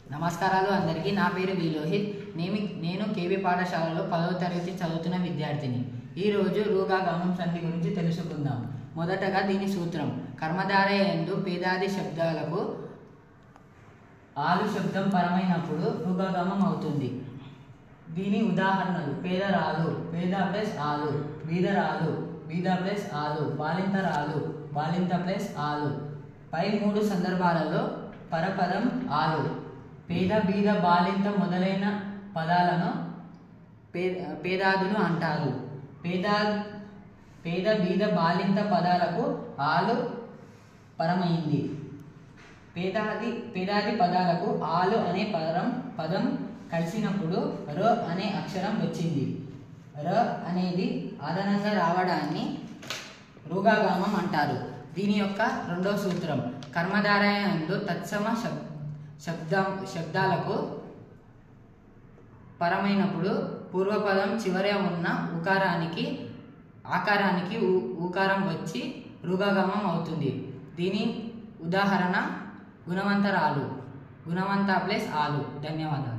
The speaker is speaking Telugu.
నమస్కారాలు అందరికీ. నా పేరు వి లోహిత్. నేను కేబీ పాఠశాలలో 10వ తరగతి చదువుతున్న విద్యార్థిని. ఈరోజు రూగాగమం సంధి గురించి తెలుసుకుందాం. మొదటగా దీని సూత్రం. కర్మధారయందు పేదాది శబ్దాలకు ఆలు శబ్దం పరమైనప్పుడు రూగాగమం అవుతుంది. దీని ఉదాహరణలు: పేదరాలు, పేద ప్లస్ ఆలు; బీదరాలు, బీద ప్లస్ ఆలు; బాలింతరాలు, బాలింత ప్లస్ ఆలు. పై 3 సందర్భాలలో పరపదం ఆలు. పేద, బీద, బాలింత మొదలైన పదాలను పేదాదులు అంటారు. పేద, బీద, బాలింత పదాలకు ఆలు పరమైంది. పేదాది పదాలకు ఆలు అనే పదం కలిసినప్పుడు ర అనే అక్షరం వచ్చింది. ర అనేది అదనంగా రావడాన్ని రూగాగమం అంటారు. దీని యొక్క రెండవ సూత్రం. కర్మధారయందు తత్సమ శబ్దాలకు పరమైనప్పుడు పూర్వపదం చివర ఉన్న ఆకారానికి ఊకారం వచ్చి రూగాగమం అవుతుంది. దీని ఉదాహరణ గుణవంతరాలు, గుణవంత ప్లస్ ఆలు. ధన్యవాదాలు.